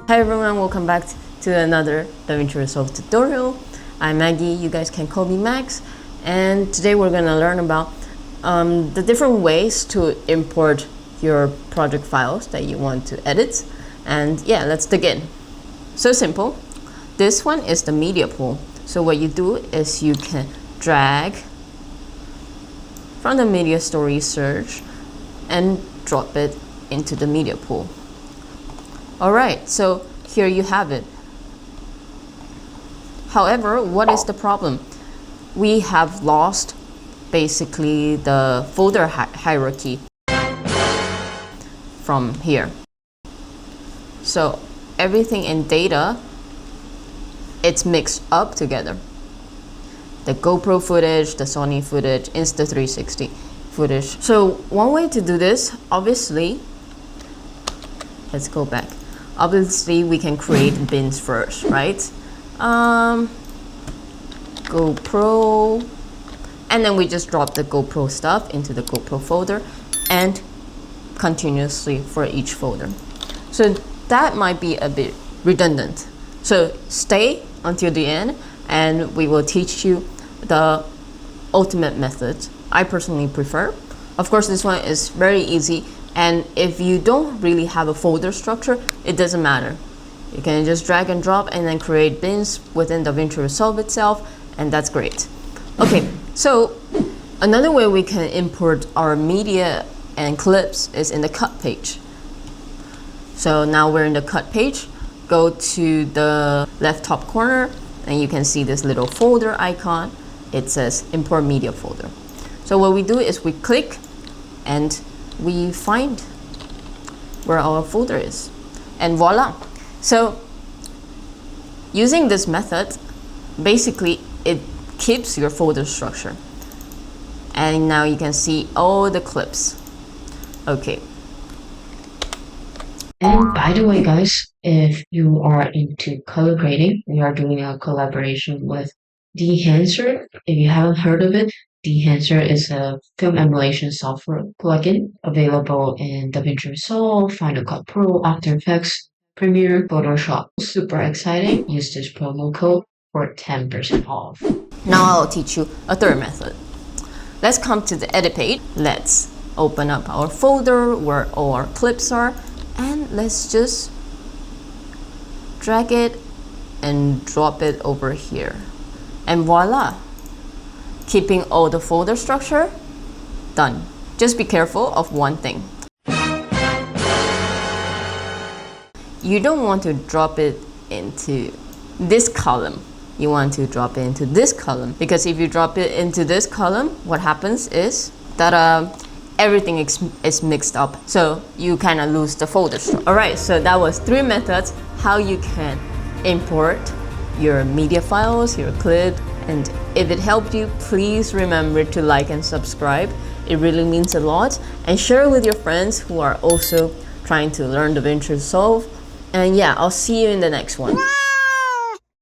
Hi everyone, welcome back to another Davinci Resolve tutorial. I'm Maggie, you guys can call me Max, and today we're going to learn about the different ways to import your project files that you want to edit. And yeah, let's dig in. So simple. This one is the media pool. So what you do is you can drag from the media story search and drop it into the media pool. Alright, so here you have it. However, what is the problem? We have lost basically the folder hierarchy from here. So everything in data, it's mixed up together. The GoPro footage, the Sony footage, Insta360 footage. So one way to do this, obviously, let's go back. Obviously, we can create bins first, right? GoPro, and then we just drop the GoPro stuff into the GoPro folder and continuously for each folder. So that might be a bit redundant. So stay until the end and we will teach you the ultimate method I personally prefer. Of course, this one is very easy. And if you don't really have a folder structure, it doesn't matter. You can just drag and drop and then create bins within Davinci Resolve itself, and that's great. Okay, so another way we can import our media and clips is in the cut page. So now we're in the cut page. Go to the left top corner and you can see this little folder icon. It says import media folder. So what we do is we click and we find where our folder is, and voila. So using this method, basically it keeps your folder structure, and now you can see all the clips. Okay. And by the way, guys, if you are into color grading, we are doing a collaboration with Dehancer. If you haven't heard of it, Dehancer is a film emulation software plugin available in Davinci Resolve, Final Cut Pro, After Effects, Premiere, Photoshop. Super exciting. Use this promo code for 10% off. Now I'll teach you a third method. Let's come to the edit page. Let's open up our folder where all our clips are, and let's just drag it and drop it over here. And voila! Keeping all the folder structure, done. Just be careful of one thing. You don't want to drop it into this column. You want to drop it into this column, because if you drop it into this column, what happens is that everything is mixed up. So you kind of lose the folder structure. Alright, so that was 3 methods how you can import your media files, your clip. And if it helped you, please remember to like and subscribe. It really means a lot. And share it with your friends who are also trying to learn Davinci Resolve. And yeah, I'll see you in the next one.